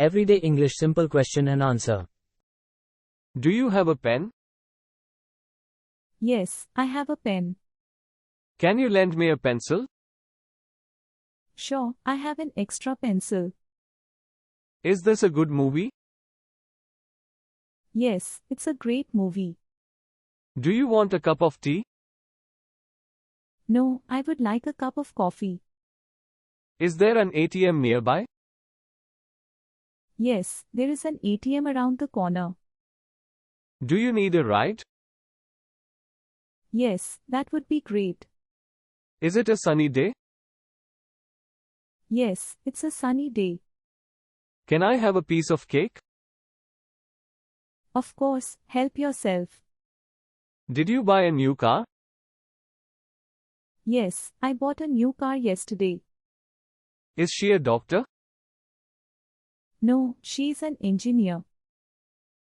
Everyday English simple question and answer. Do you have a pen? Yes, I have a pen. Can you lend me a pencil? Sure, I have an extra pencil. Is this a good movie? Yes, it's a great movie. Do you want a cup of tea? No, I would like a cup of coffee. Is there an ATM nearby? Yes, there is an ATM around the corner. Do you need a ride? Yes, that would be great. Is it a sunny day? Yes, it's a sunny day. Can I have a piece of cake? Of course, help yourself. Did you buy a new car? Yes, I bought a new car yesterday. Is she a doctor? No, she's an engineer.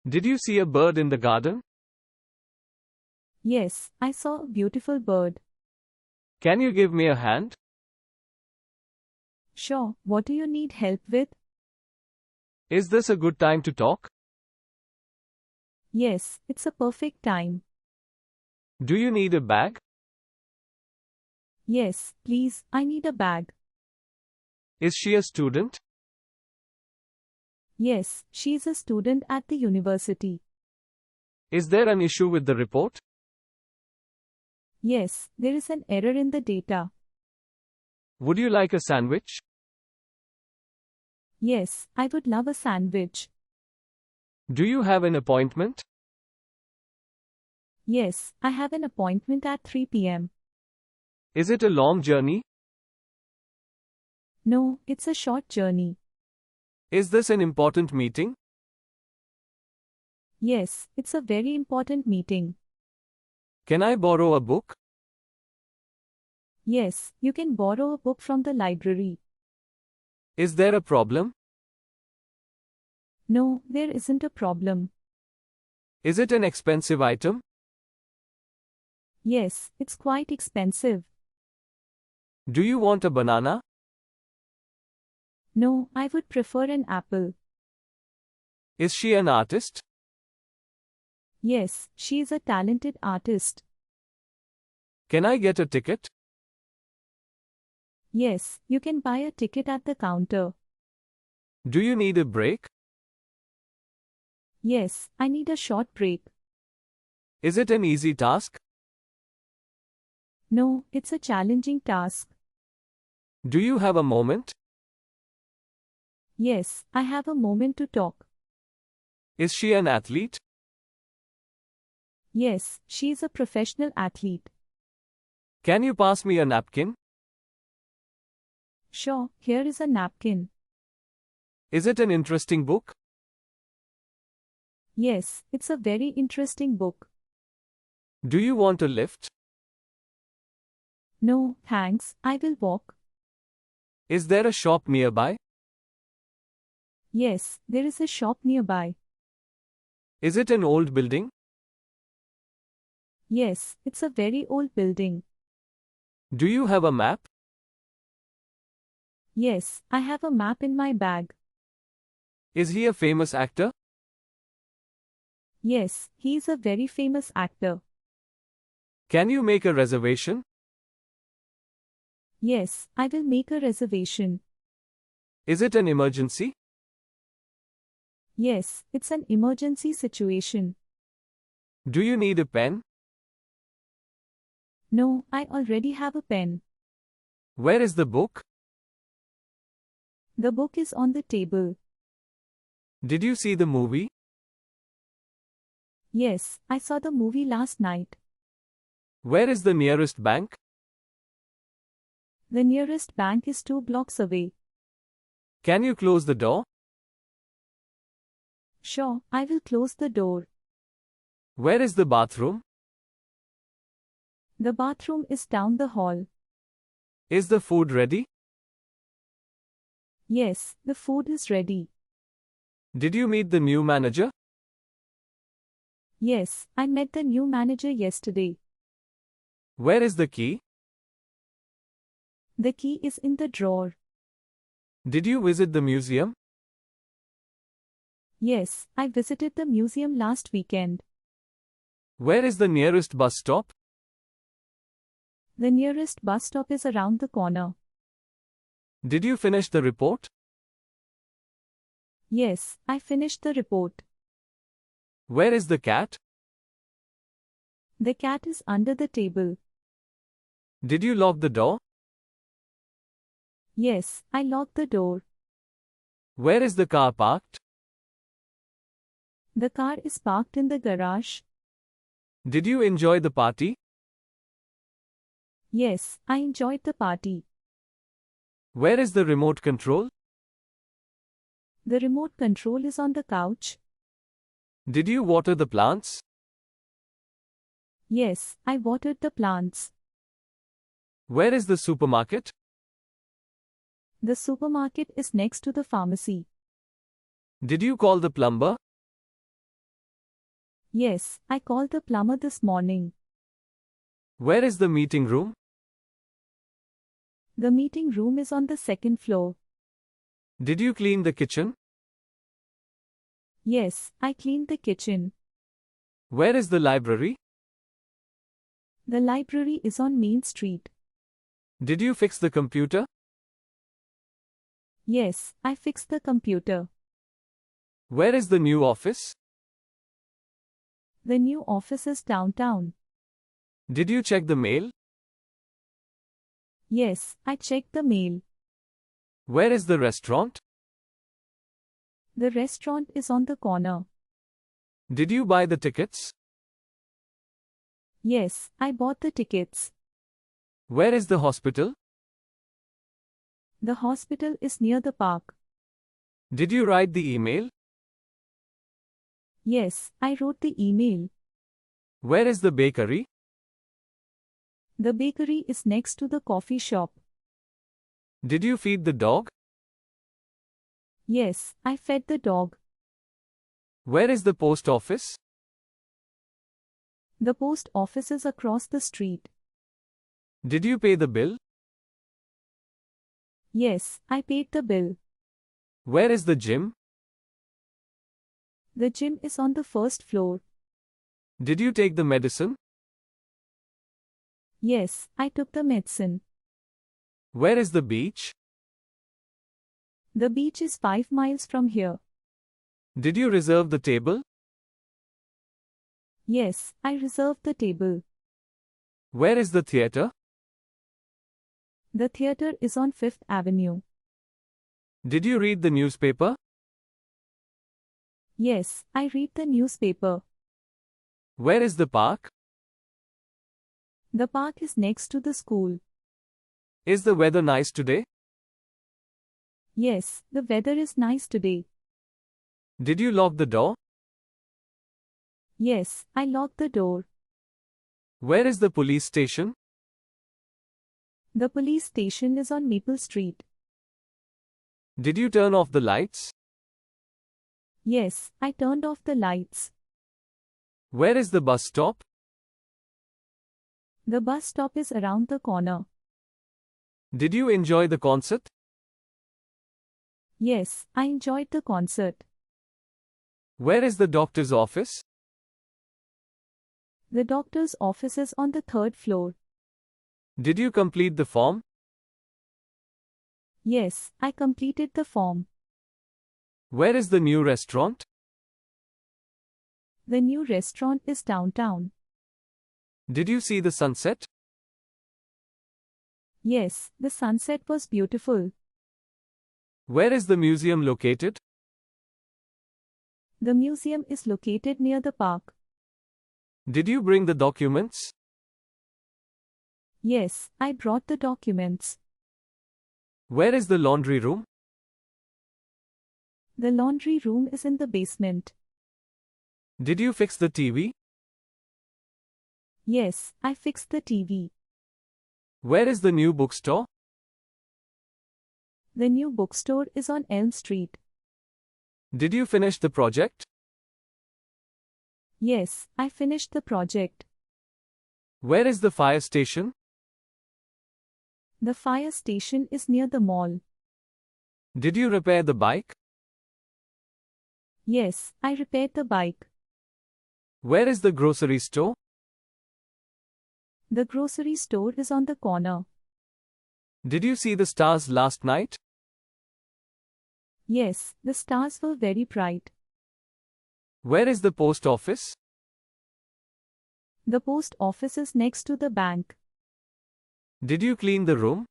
Did you see a bird in the garden? Yes, I saw a beautiful bird. Can you give me a hand? Sure, what do you need help with? Is this a good time to talk? Yes, it's a perfect time. Do you need a bag? Yes, please, I need a bag. Is she a student? Yes, she's a student at the university. Is there an issue with the report? Yes, there is an error in the data. Would you like a sandwich? Yes, I would love a sandwich. Do you have an appointment? Yes, I have an appointment at 3 p.m. Is it a long journey? No, it's a short journey. Is this an important meeting? Yes, it's a very important meeting. Can I borrow a book? Yes, you can borrow a book from the library. Is there a problem? No, there isn't a problem. Is it an expensive item? Yes, it's quite expensive. Do you want a banana? No, I would prefer an apple. Is she an artist? Yes, she is a talented artist. Can I get a ticket? Yes, you can buy a ticket at the counter. Do you need a break? Yes, I need a short break. Is it an easy task? No, it's a challenging task. Do you have a moment? Yes, I have a moment to talk. Is she an athlete? Yes, she is a professional athlete. Can you pass me a napkin? Sure, here is a napkin. Is it an interesting book? Yes, it's a very interesting book. Do you want a lift? No, thanks, I will walk. Is there a shop nearby? Yes, there is a shop nearby. Is it an old building? Yes, it's a very old building. Do you have a map? Yes, I have a map in my bag. Is he a famous actor? Yes, he is a very famous actor. Can you make a reservation? Yes, I will make a reservation. Is it an emergency? Yes, it's an emergency situation. Do you need a pen? No, I already have a pen. Where is the book? The book is on the table. Did you see the movie? Yes, I saw the movie last night. Where is the nearest bank? The nearest bank is 2 blocks away. Can you close the door? Sure, I will close the door. Where is the bathroom? The bathroom is down the hall. Is the food ready? Yes, the food is ready. Did you meet the new manager? Yes, I met the new manager yesterday. Where is the key? The key is in the drawer. Did you visit the museum? Yes, I visited the museum last weekend. Where is the nearest bus stop? The nearest bus stop is around the corner. Did you finish the report? Yes, I finished the report. Where is the cat? The cat is under the table. Did you lock the door? Yes, I locked the door. Where is the car parked? The car is parked in the garage. Did you enjoy the party? Yes, I enjoyed the party. Where is the remote control? The remote control is on the couch. Did you water the plants? Yes, I watered the plants. Where is the supermarket? The supermarket is next to the pharmacy. Did you call the plumber? Yes, I called the plumber this morning. Where is the meeting room? The meeting room is on the second floor. Did you clean the kitchen? Yes, I cleaned the kitchen. Where is the library? The library is on Main Street. Did you fix the computer? Yes, I fixed the computer. Where is the new office? The new office is downtown. Did you check the mail? Yes, I checked the mail. Where is the restaurant? The restaurant is on the corner. Did you buy the tickets? Yes, I bought the tickets. Where is the hospital? The hospital is near the park. Did you write the email? Yes, I wrote the email. Where is the bakery? The bakery is next to the coffee shop. Did you feed the dog? Yes, I fed the dog. Where is the post office? The post office is across the street. Did you pay the bill? Yes, I paid the bill. Where is the gym? The gym is on the first floor. Did you take the medicine? Yes, I took the medicine. Where is the beach? The beach is 5 miles from here. Did you reserve the table? Yes, I reserved the table. Where is the theater? The theater is on 5th Avenue. Did you read the newspaper? Yes, I read the newspaper. Where is the park? The park is next to the school. Is the weather nice today? Yes, the weather is nice today. Did you lock the door? Yes, I locked the door. Where is the police station? The police station is on Maple Street. Did you turn off the lights? Yes, I turned off the lights. Where is the bus stop? The bus stop is around the corner. Did you enjoy the concert? Yes, I enjoyed the concert. Where is the doctor's office? The doctor's office is on the 3rd floor. Did you complete the form? Yes, I completed the form. Where is the new restaurant? The new restaurant is downtown. Did you see the sunset? Yes, the sunset was beautiful. Where is the museum located? The museum is located near the park. Did you bring the documents? Yes, I brought the documents. Where is the laundry room? The laundry room is in the basement. Did you fix the TV? Yes, I fixed the TV. Where is the new bookstore? The new bookstore is on Elm Street. Did you finish the project? Yes, I finished the project. Where is the fire station? The fire station is near the mall. Did you repair the bike? Yes, I repaired the bike. Where is the grocery store? The grocery store is on the corner. Did you see the stars last night? Yes, the stars were very bright. Where is the post office? The post office is next to the bank. Did you clean the room?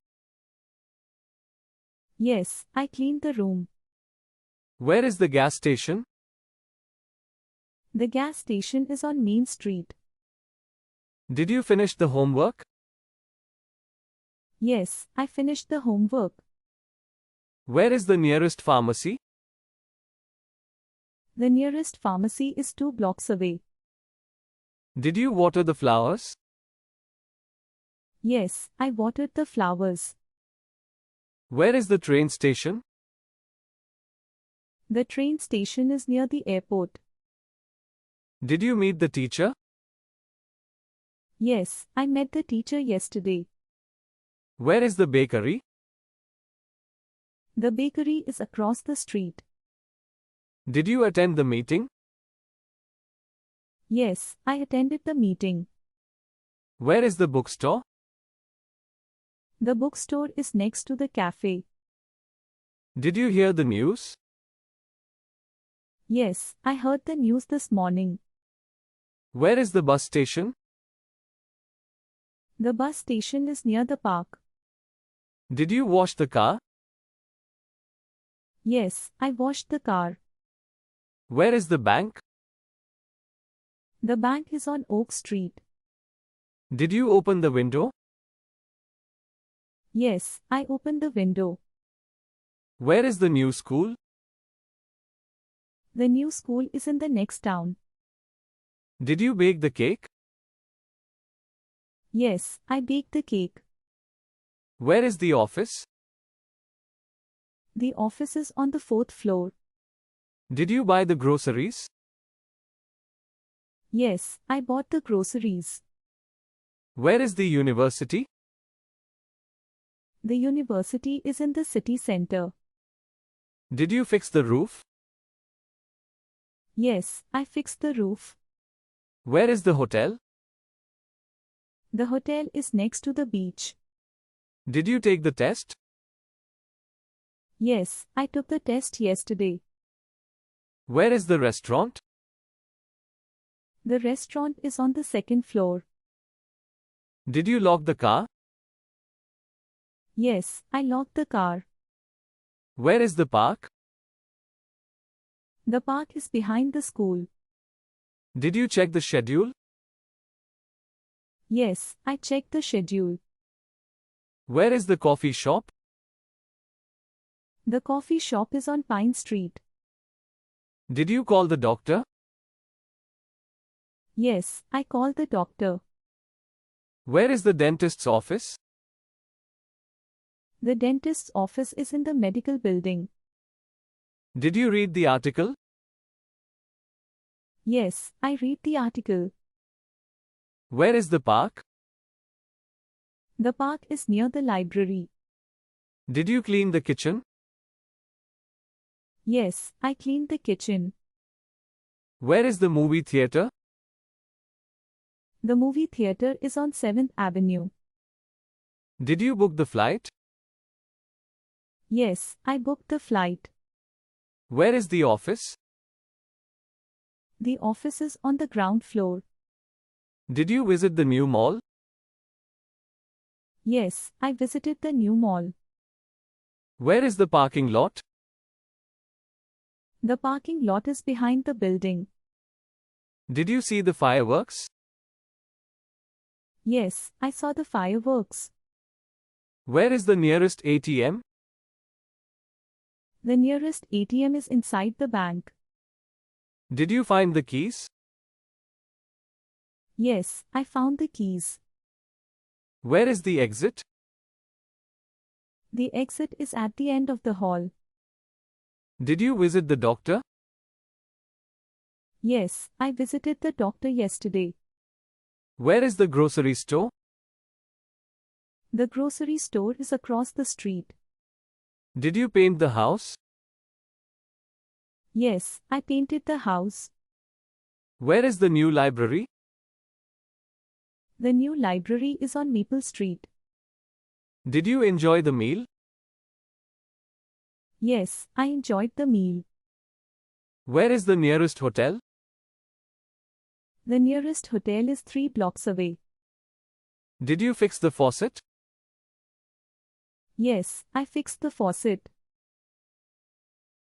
Yes, I cleaned the room. Where is the gas station? The gas station is on Main Street. Did you finish the homework? Yes, I finished the homework. Where is the nearest pharmacy? The nearest pharmacy is 2 blocks away. Did you water the flowers? Yes, I watered the flowers. Where is the train station? The train station is near the airport. Did you meet the teacher? Yes, I met the teacher yesterday. Where is the bakery? The bakery is across the street. Did you attend the meeting? Yes, I attended the meeting. Where is the bookstore? The bookstore is next to the cafe. Did you hear the news? Yes, I heard the news this morning. Where is the bus station? The bus station is near the park. Did you wash the car? Yes, I washed the car. Where is the bank? The bank is on Oak Street. Did you open the window? Yes, I opened the window. Where is the new school? The new school is in the next town. Did you bake the cake? Yes, I baked the cake. Where is the office? The office is on the 4th floor. Did you buy the groceries? Yes, I bought the groceries. Where is the university? The university is in the city center. Did you fix the roof? Yes, I fixed the roof. Where is the hotel? The hotel is next to the beach. Did you take the test? Yes, I took the test yesterday. Where is the restaurant? The restaurant is on the 2nd floor. Did you lock the car? Yes, I locked the car. Where is the park? The park is behind the school. Did you check the schedule? Yes, I checked the schedule. Where is the coffee shop? The coffee shop is on Pine Street. Did you call the doctor? Yes, I called the doctor. Where is the dentist's office? The dentist's office is in the medical building. Did you read the article? Yes, I read the article. Where is the park? The park is near the library. Did you clean the kitchen? Yes, I cleaned the kitchen. Where is the movie theater? The movie theater is on 7th Avenue. Did you book the flight? Yes, I booked the flight. Where is the office? The office is on the ground floor. Did you visit the new mall? Yes, I visited the new mall. Where is the parking lot? The parking lot is behind the building. Did you see the fireworks? Yes, I saw the fireworks. Where is the nearest ATM? The nearest ATM is inside the bank. Did you find the keys? Yes, I found the keys. Where is the exit? The exit is at the end of the hall. Did you visit the doctor? Yes, I visited the doctor yesterday. Where is the grocery store? The grocery store is across the street. Did you paint the house? Yes, I painted the house. Where is the new library? The new library is on Maple Street. Did you enjoy the meal? Yes, I enjoyed the meal. Where is the nearest hotel? The nearest hotel is 3 blocks away. Did you fix the faucet? Yes, I fixed the faucet.